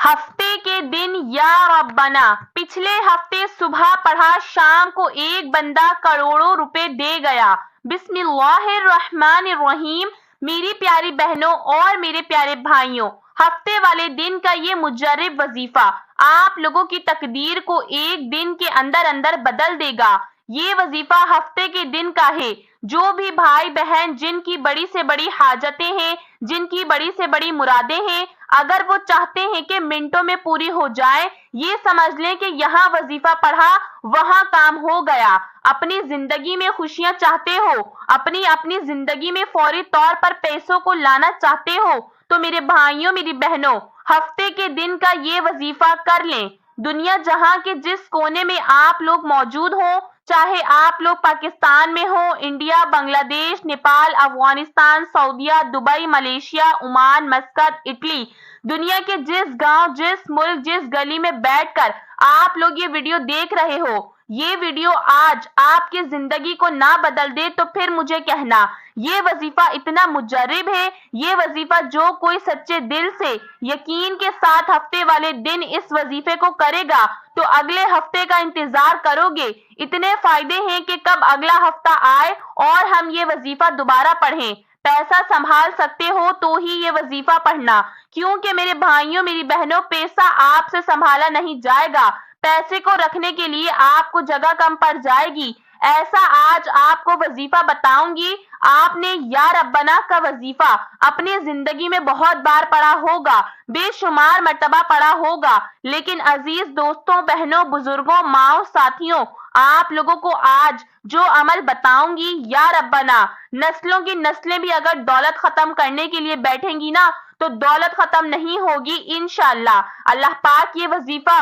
ہفتے کے دن یا ربنا، پچھلے ہفتے صبح پڑھا، شام کو ایک بندہ کروڑوں روپے دے گیا۔ بسم اللہ الرحمن الرحیم۔ میری پیاری بہنوں اور میرے پیارے بھائیوں، ہفتے والے دن کا یہ مجرب وظیفہ آپ لوگوں کی تقدیر کو ایک دن کے اندر اندر بدل دے گا۔ یہ وظیفہ ہفتے کے دن کا ہے۔ جو بھی بھائی بہن جن کی بڑی سے بڑی حاجتیں ہیں، جن کی بڑی سے بڑی مرادیں ہیں، اگر وہ چاہتے ہیں کہ منٹوں میں پوری ہو جائے، یہ سمجھ لیں کہ یہاں وظیفہ پڑھا وہاں کام ہو گیا۔ اپنی زندگی میں خوشیاں چاہتے ہو، اپنی زندگی میں فوری طور پر پیسوں کو لانا چاہتے ہو، تو میرے بھائیوں میری بہنوں، ہفتے کے دن کا یہ وظیفہ کر لیں۔ دنیا جہاں کے جس کونے میں آپ لوگ موجود ہوں، چاہے آپ لوگ پاکستان میں ہوں، انڈیا، بنگلہ دیش، نیپال، افغانستان، سعودیہ، Dubai, Malaysia, Oman, Muscat, Italy, دنیا کے جس گاؤں، جس ملک، جس گلی میں بیٹھ کر آپ لوگ یہ ویڈیو دیکھ رہے ہو، یہ ویڈیو آج آپ کی زندگی کو نہ بدل دے تو پھر مجھے کہنا۔ یہ وظیفہ اتنا مجرب ہے، یہ وظیفہ جو کوئی سچے دل سے یقین کے ساتھ ہفتے والے دن اس وظیفے کو کرے گا تو اگلے ہفتے کا انتظار کرو گے۔ اتنے فائدے ہیں کہ کب اگلا ہفتہ آئے اور ہم یہ وظیفہ دوبارہ پڑھیں۔ پیسہ سنبھال سکتے ہو تو ہی یہ وظیفہ پڑھنا، کیونکہ میرے بھائیوں میری بہنوں، پیسہ آپ سے سنبھالا نہیں جائے گا۔ پیسے کو رکھنے کے لیے آپ کو جگہ کم پڑ جائے گی۔ ایسا آج آپ کو وظیفہ بتاؤں گی۔ آپ نے یا ربنا کا وظیفہ اپنی زندگی میں بہت بار پڑھا ہوگا، بے شمار مرتبہ پڑھا ہوگا، لیکن عزیز دوستوں، بہنوں، بزرگوں، ماؤں، ساتھیوں، آپ لوگوں کو آج جو عمل بتاؤں گی، یا ربنا، نسلوں کی نسلیں بھی اگر دولت ختم کرنے کے لیے بیٹھیں گی نا تو دولت ختم نہیں ہوگی انشاءاللہ۔ اللہ پاک یہ وظیفہ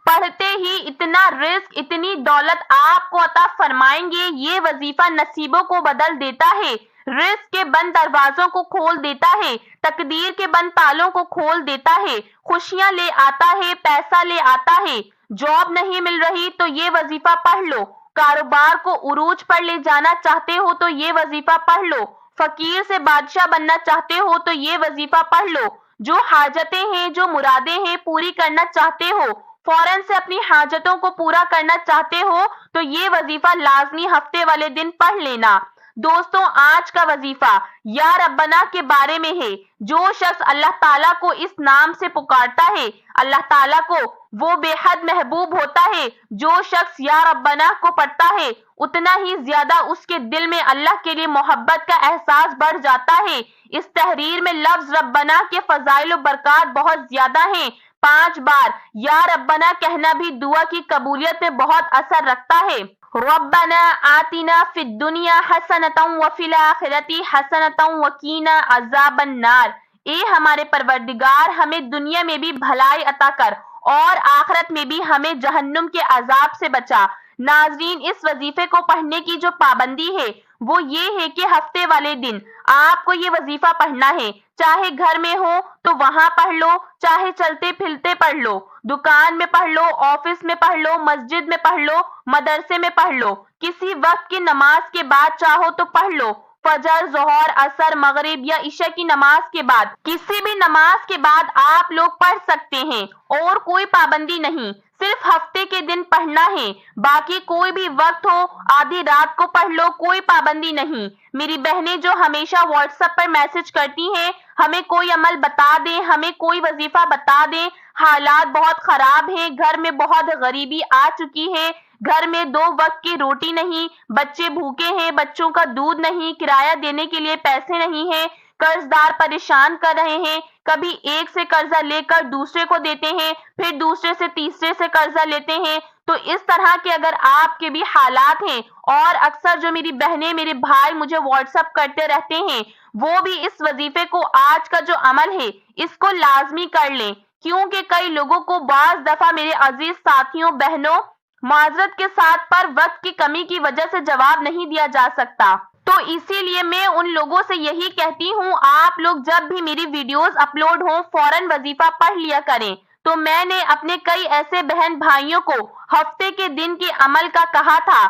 پڑھتے ہی اتنا رزق، اتنی دولت آپ کو عطا فرمائیں گے۔ یہ وظیفہ نصیبوں کو بدل دیتا ہے، رزق کے بند دروازوں کو کھول دیتا ہے، تقدیر کے بند تالوں کو کھول دیتا ہے، خوشیاں لے آتا ہے، پیسہ لے آتا ہے۔ جاب نہیں مل رہی تو یہ وظیفہ پڑھ لو، کاروبار کو عروج پر لے جانا چاہتے ہو تو یہ وظیفہ پڑھ لو، فقیر سے بادشاہ بننا چاہتے ہو تو یہ وظیفہ پڑھ لو، جو حاجتیں ہیں، جو مرادیں ہیں پوری کرنا چاہتے ہو، فوراً سے اپنی حاجتوں کو پورا کرنا چاہتے ہو تو یہ وظیفہ لازمی ہفتے والے دن پڑھ لینا۔ دوستوں، آج کا وظیفہ یا ربنا کے بارے میں ہے۔ جو شخص اللہ تعالیٰ کو اس نام سے پکارتا ہے، اللہ تعالیٰ کو وہ بے حد محبوب ہوتا ہے۔ جو شخص یا ربنا کو پڑھتا ہے، اتنا ہی زیادہ اس کے دل میں اللہ کے لیے محبت کا احساس بڑھ جاتا ہے۔ اس تحریر میں لفظ ربنا کے فضائل و برکات بہت زیادہ ہیں۔ 5 بار یا ربنا کہنا بھی دعا کی قبولیت میں بہت اثر رکھتا ہے۔ ربنا آتنا فی الدنیا حسنۃ وفی الآخرۃ حسنۃ وقنا عذاب النار۔ اے ہمارے پروردگار، ہمیں دنیا میں بھی بھلائی عطا کر اور آخرت میں بھی ہمیں جہنم کے عذاب سے بچا۔ ناظرین، اس وظیفے کو پڑھنے کی جو پابندی ہے وہ یہ ہے کہ ہفتے والے دن آپ کو یہ وظیفہ پڑھنا ہے۔ چاہے گھر میں ہو تو وہاں پڑھ لو، چاہے چلتے پھرتے پڑھ لو، دکان میں پڑھ لو، آفس میں پڑھ لو، مسجد میں پڑھ لو، مدرسے میں پڑھ لو، کسی وقت کی نماز کے بعد چاہو تو پڑھ لو، فجر، ظہر، عصر، مغرب یا عشاء کی نماز کے بعد، کسی بھی نماز کے بعد آپ لوگ پڑھ سکتے ہیں، اور کوئی پابندی نہیں، صرف ہفتے کے دن پڑھنا ہے۔ باقی کوئی بھی وقت ہو، آدھی رات کو پڑھ لو، کوئی پابندی نہیں۔ میری بہنیں جو ہمیشہ واٹس ایپ پر میسج کرتی ہیں، ہمیں کوئی عمل بتا دیں، ہمیں کوئی وظیفہ بتا دیں، حالات بہت خراب ہیں، گھر میں بہت غریبی آ چکی ہے، گھر میں 2 وقت کی روٹی نہیں، بچے بھوکے ہیں، بچوں کا دودھ نہیں، کرایہ دینے کے لیے پیسے نہیں ہیں، قرض دار پریشان کر رہے ہیں، کبھی ایک سے قرضہ لے کر دوسرے کو دیتے ہیں، پھر دوسرے سے تیسرے سے قرضہ لیتے ہیں۔ تو اس طرح کے اگر آپ کے بھی حالات ہیں، اور اکثر جو میری بہنیں میرے بھائی مجھے واٹس ایپ کرتے رہتے ہیں، وہ بھی اس وظیفے کو، آج کا جو عمل ہے اس کو لازمی کر لیں، کیونکہ کئی لوگوں کو بعض دفعہ میرے عزیز ساتھیوں، بہنوں، معذرت کے ساتھ پر وقت کی کمی کی وجہ سے جواب نہیں دیا جا سکتا، تو اسی لیے میں ان لوگوں سے یہی کہتی ہوں، آپ لوگ جب بھی میری ویڈیوز اپلوڈ ہوں فوراً وظیفہ پڑھ لیا کریں۔ تو میں نے اپنے کئی ایسے بہن بھائیوں کو ہفتے کے دن کے عمل کا کہا تھا،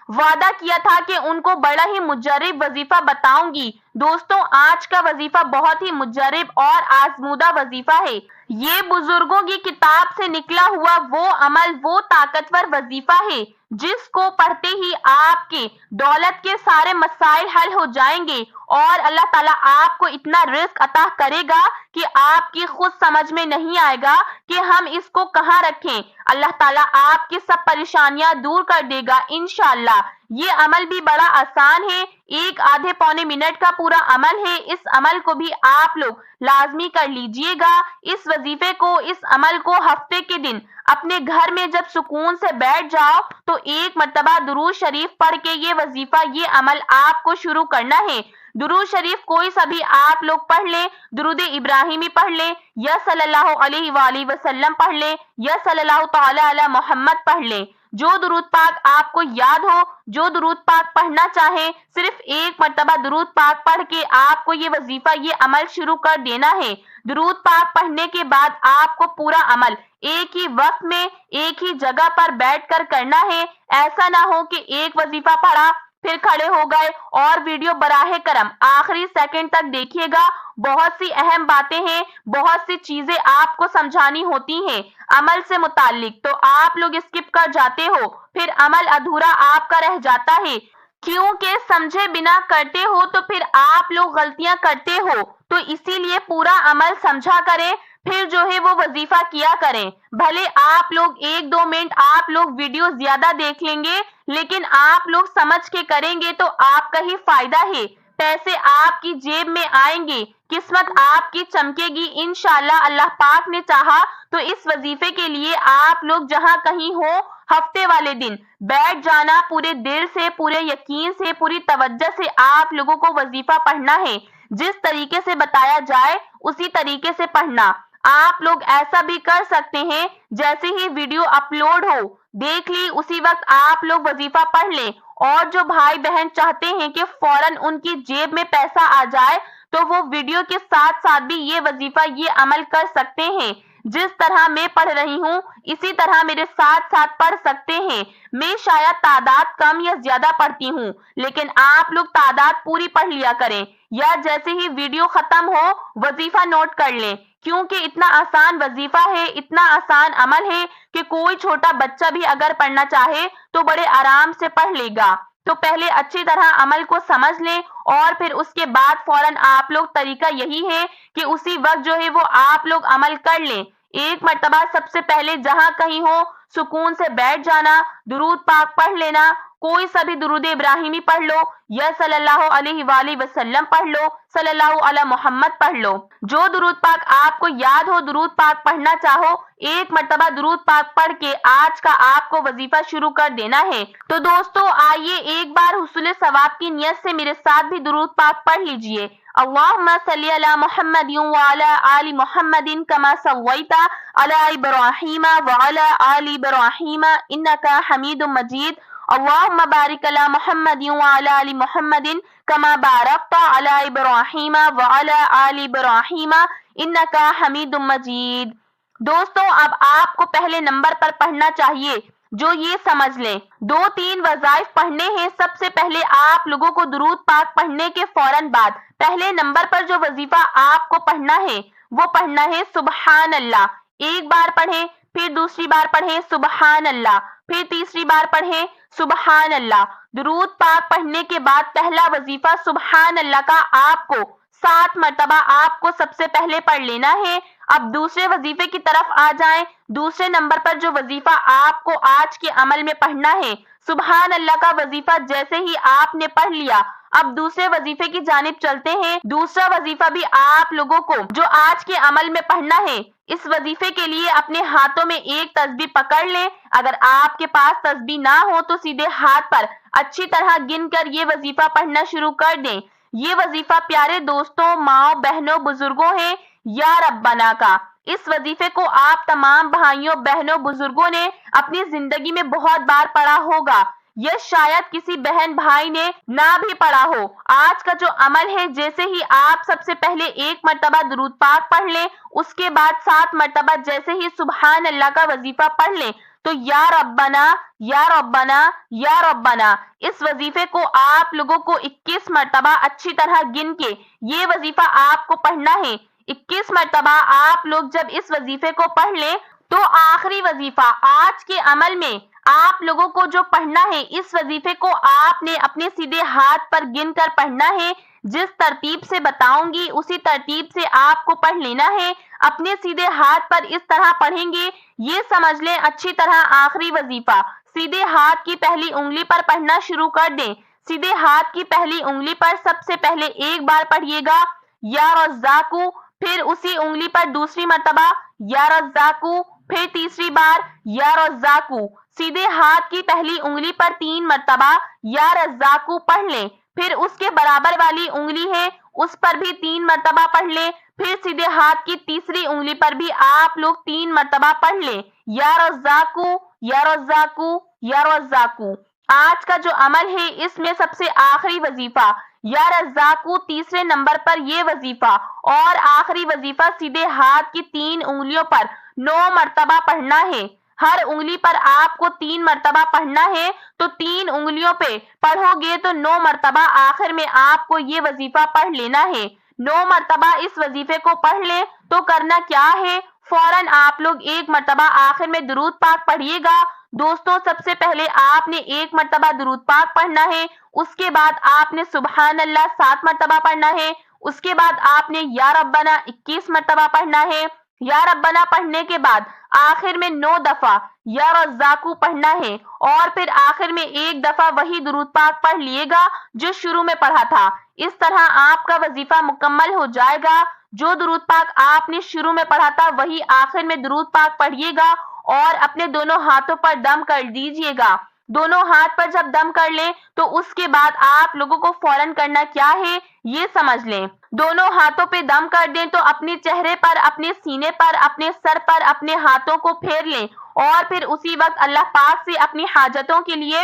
وعدہ کیا تھا کہ ان کو بڑا ہی مجرب وظیفہ بتاؤں گی۔ دوستوں، آج کا وظیفہ بہت ہی مجرب اور آزمودہ وظیفہ ہے، یہ بزرگوں کی کتاب سے نکلا ہوا وہ عمل، وہ طاقتور وظیفہ ہے جس کو پڑھتے ہی آپ کے دولت کے سارے مسائل حل ہو جائیں گے، اور اللہ تعالیٰ آپ کو اتنا رزق عطا کرے گا کہ آپ کی خود سمجھ میں نہیں آئے گا کہ ہم اس کو کہاں رکھیں۔ اللہ تعالیٰ آپ کی سب پریشانیاں دور کر دے گا انشاءاللہ۔ یہ عمل بھی بڑا آسان ہے، ایک آدھے پونے منٹ کا پورا عمل ہے۔ اس عمل کو بھی آپ لوگ لازمی کر لیجئے گا۔ اس وظیفے کو، اس عمل کو ہفتے کے دن اپنے گھر میں جب سکون سے بیٹھ جاؤ تو ایک مرتبہ درود شریف پڑھ کے یہ وظیفہ، یہ عمل آپ کو شروع کرنا ہے۔ درود شریف کوئی سا بھی آپ لوگ پڑھ لیں، درود ابراہیمی پڑھ لیں، یا صلی اللہ علیہ وآلہ وسلم پڑھ لیں، یا صلی اللہ تعالی علی محمد پڑھ لیں۔ جو درود پاک آپ کو یاد ہو، جو درود پاک پڑھنا چاہیں، صرف ایک مرتبہ درود پاک پڑھ کے آپ کو یہ وظیفہ، یہ عمل شروع کر دینا ہے۔ درود پاک پڑھنے کے بعد آپ کو پورا عمل ایک ہی وقت میں ایک ہی جگہ پر بیٹھ کر کرنا ہے۔ ایسا نہ ہو کہ ایک وظیفہ پڑھا پھر کھڑے ہو گئے، اور ویڈیو براہ کرم آخری سیکنڈ تک دیکھیے گا۔ بہت سی اہم باتیں ہیں، بہت سی چیزیں آپ کو سمجھانی ہوتی ہیں عمل سے متعلق، تو آپ لوگ اسکپ کر جاتے ہو، پھر عمل ادھورا آپ کا رہ جاتا ہے، کیونکہ سمجھے بنا کرتے ہو تو پھر آپ لوگ غلطیاں کرتے ہو۔ تو اسی لیے پورا عمل سمجھا کریں، پھر جو ہے وہ وظیفہ کیا کریں۔ بھلے آپ لوگ 1-2 منٹ آپ لوگ ویڈیو زیادہ دیکھ لیں گے، لیکن آپ لوگ سمجھ کے کریں گے تو آپ کا ہی فائدہ ہے۔ پیسے آپ کی جیب میں آئیں گے، قسمت آپ کی چمکے گی انشاءاللہ۔ اللہ پاک نے چاہا تو اس وظیفے کے لیے آپ لوگ جہاں کہیں ہو، ہفتے والے دن بیٹھ جانا، پورے دل سے، پورے یقین سے، پوری توجہ سے آپ لوگوں کو وظیفہ پڑھنا ہے۔ جس طریقے سے بتایا جائے اسی طریقے سے پڑھنا۔ آپ لوگ ایسا بھی کر سکتے ہیں، جیسے ہی ویڈیو اپلوڈ ہو دیکھ لی اسی وقت آپ لوگ وظیفہ پڑھ لیں، اور جو بھائی بہن چاہتے ہیں کہ فوراً ان کی جیب میں پیسہ آ جائے تو وہ ویڈیو کے ساتھ ساتھ بھی یہ وظیفہ، یہ عمل کر سکتے ہیں۔ جس طرح میں پڑھ رہی ہوں اسی طرح میرے ساتھ ساتھ پڑھ سکتے ہیں۔ میں شاید تعداد کم یا زیادہ پڑھتی ہوں، لیکن آپ لوگ تعداد پوری پڑھ لیا کریں، یا جیسے ہی ویڈیو ختم ہو وظیفہ نوٹ کر لیں، کیونکہ اتنا آسان وظیفہ ہے، اتنا آسان عمل ہے کہ کوئی چھوٹا بچہ بھی اگر پڑھنا چاہے تو بڑے آرام سے پڑھ لے گا۔ تو پہلے اچھی طرح عمل کو سمجھ لیں، اور پھر اس کے بعد فوراً آپ لوگ، طریقہ یہی ہے کہ اسی وقت جو ہے وہ آپ لوگ عمل کر لیں۔ ایک مرتبہ سب سے پہلے جہاں کہیں ہو سکون سے بیٹھ جانا، درود پاک پڑھ لینا، کوئی سا بھی درود ابراہیمی پڑھ لو، یا صلی اللہ علیہ وآلہ وسلم پڑھ لو، صلی اللہ علی محمد پڑھ لو۔ جو درود پاک آپ کو یاد ہو، درود پاک پڑھنا چاہو، ایک مرتبہ درود پاک پڑھ کے آج کا آپ کو وظیفہ شروع کر دینا ہے۔ تو دوستو آئیے ایک بار حصول ثواب کی نیت سے میرے ساتھ بھی درود پاک پڑھ لیجئے۔ اللہم صلی علی محمد وعلی آل محمد کما صلیت علی ابراہیم وعلی آل ابراہیم انک حمید مجید۔ اللہم بارک علی محمد وعلی آل محمد کما بارکت علی ابراہیم وعلی آل ابراہیم انک حمید مجید۔ دوستو اب آپ کو پہلے نمبر پر پڑھنا چاہیے، جو یہ سمجھ لیں 2-3 وظائف پڑھنے ہیں۔ سب سے پہلے آپ لوگوں کو درود پاک پڑھنے کے فوراً بعد پہلے نمبر پر جو وظیفہ آپ کو پڑھنا ہے وہ پڑھنا ہے سبحان اللہ۔ ایک بار پڑھیں، پھر دوسری بار پڑھیں سبحان اللہ، پھر تیسری بار پڑھیں سبحان اللہ۔ درود پاک پڑھنے کے بعد پہلا وظیفہ سبحان اللہ کا آپ کو 7 مرتبہ آپ کو سب سے پہلے پڑھ لینا ہے۔ اب دوسرے وظیفے کی طرف آ جائیں۔ دوسرے نمبر پر جو وظیفہ آپ کو آج کے عمل میں پڑھنا ہے، سبحان اللہ کا وظیفہ جیسے ہی آپ نے پڑھ لیا، اب دوسرے وظیفے کی جانب چلتے ہیں۔ دوسرا وظیفہ بھی آپ لوگوں کو جو آج کے عمل میں پڑھنا ہے، اس وظیفے کے لیے اپنے ہاتھوں میں ایک تسبیح پکڑ لیں۔ اگر آپ کے پاس تسبیح نہ ہو تو سیدھے ہاتھ پر اچھی طرح گن کر یہ وظیفہ پڑھنا شروع کر دیں۔ یہ وظیفہ پیارے دوستوں، ماؤں، بہنوں، بزرگوں ہیں یا ربنا کا۔ اس وظیفے کو آپ تمام بھائیوں، بہنوں، بزرگوں نے اپنی زندگی میں بہت بار پڑھا ہوگا، یا شاید کسی بہن بھائی نے نہ بھی پڑھا ہو۔ آج کا جو عمل ہے، جیسے ہی آپ سب سے پہلے 1 مرتبہ درود پاک پڑھ لیں، اس کے بعد 7 مرتبہ جیسے ہی سبحان اللہ کا وظیفہ پڑھ لیں تو یا ربنا یا ربنا یا ربنا، اس وظیفے کو آپ لوگوں کو 21 مرتبہ اچھی طرح گن کے یہ وظیفہ آپ کو پڑھنا ہے۔ 21 مرتبہ آپ لوگ جب اس وظیفے کو پڑھ لیں تو آخری وظیفہ آج کے عمل میں آپ لوگوں کو جو پڑھنا ہے، اس وظیفے کو آپ نے اپنے سیدھے ہاتھ پر گن کر پڑھنا ہے۔ جس ترتیب سے بتاؤں گی اسی ترتیب سے آپ کو پڑھ لینا ہے۔ اپنے سیدھے ہاتھ پر اس طرح پڑھیں گے، یہ سمجھ لیں اچھی طرح آخری وظیفہ سیدھے ہاتھ کی پہلی انگلی پر پڑھنا شروع کر دیں۔ سیدھے ہاتھ کی پہلی انگلی پر سب سے پہلے ایک بار پڑھیے گا یا رزاقو، پھر اسی انگلی پر دوسری مرتبہ یا رزاقو، پھر تیسری بار یا رزاقو۔ سیدھے ہاتھ کی پہلی انگلی پر 3 مرتبہ یا رزاقو پڑھ لیں، پھر اس کے برابر والی انگلی ہے اس پر بھی 3 مرتبہ پڑھ لیں، پھر سیدھے ہاتھ کی تیسری انگلی پر بھی آپ لوگ 3 مرتبہ پڑھ لیں یا رزاقو یا رزاقو یا رزاقو۔ آج کا جو عمل ہے اس میں سب سے آخری وظیفہ یا رزاقو تیسرے نمبر پر یہ وظیفہ اور آخری وظیفہ سیدھے ہاتھ کی 3 انگلیوں پر 9 مرتبہ پڑھنا ہے۔ ہر انگلی پر آپ کو 3 مرتبہ پڑھنا ہے تو 3 انگلیوں پہ پڑھو گے تو 9 مرتبہ آخر میں آپ کو یہ وظیفہ پڑھ لینا ہے۔ 9 مرتبہ اس وظیفے کو پڑھ لیں تو کرنا کیا ہے، فوراً آپ لوگ 1 مرتبہ آخر میں درود پاک پڑھیے گا۔ دوستوں سب سے پہلے آپ نے 1 مرتبہ درود پاک پڑھنا ہے، اس کے بعد آپ نے سبحان اللہ 7 مرتبہ پڑھنا ہے، اس کے بعد آپ نے یا ربنا 21 مرتبہ پڑھنا ہے۔ یا ربنا پڑھنے کے بعد آخر میں 9 دفعہ یا رزاقو پڑھنا ہے اور پھر آخر میں 1 دفعہ وہی درود پاک پڑھ لیے گا جو شروع میں پڑھا تھا۔ اس طرح آپ کا وظیفہ مکمل ہو جائے گا۔ جو درود پاک آپ نے شروع میں پڑھا تھا وہی آخر میں درود پاک پڑھیے گا اور اپنے دونوں ہاتھوں پر دم کر دیجیے گا۔ دونوں ہاتھ پر جب دم کر لیں تو اس کے بعد آپ لوگوں کو فوراً کرنا کیا ہے یہ سمجھ لیں۔ دونوں ہاتھوں پہ دم کر دیں تو اپنے چہرے پر، اپنے سینے پر، اپنے سر پر اپنے ہاتھوں کو پھیر لیں اور پھر اسی وقت اللہ پاک سے اپنی حاجتوں کے لیے،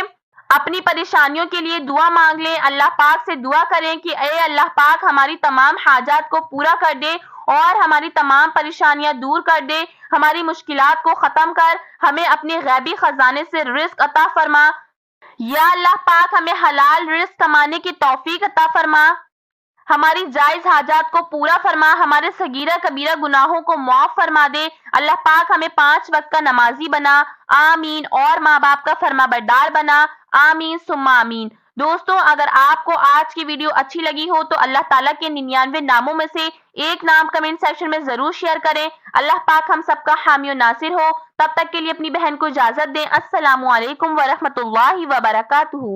اپنی پریشانیوں کے لیے دعا مانگ لیں۔ اللہ پاک سے دعا کریں کہ اے اللہ پاک ہماری تمام حاجات کو پورا کر دے اور ہماری تمام پریشانیاں دور کر دے، ہماری مشکلات کو ختم کر ہمیں اپنے غیبی خزانے سے رزق عطا فرما۔ یا اللہ پاک ہمیں حلال رزق کمانے کی توفیق عطا فرما، ہماری جائز حاجات کو پورا فرما، ہمارے صغیرہ کبیرہ گناہوں کو معاف فرما دے۔ اللہ پاک ہمیں 5 وقت کا نمازی بنا، آمین، اور ماں باپ کا فرما بردار بنا، آمین ثم آمین۔ دوستوں اگر آپ کو آج کی ویڈیو اچھی لگی ہو تو اللہ تعالیٰ کے 99 ناموں میں سے ایک نام کمنٹ سیکشن میں ضرور شیئر کریں۔ اللہ پاک ہم سب کا حامی و ناصر ہو۔ تب تک کے لیے اپنی بہن کو اجازت دیں۔ السلام علیکم ورحمۃ اللہ وبرکاتہ۔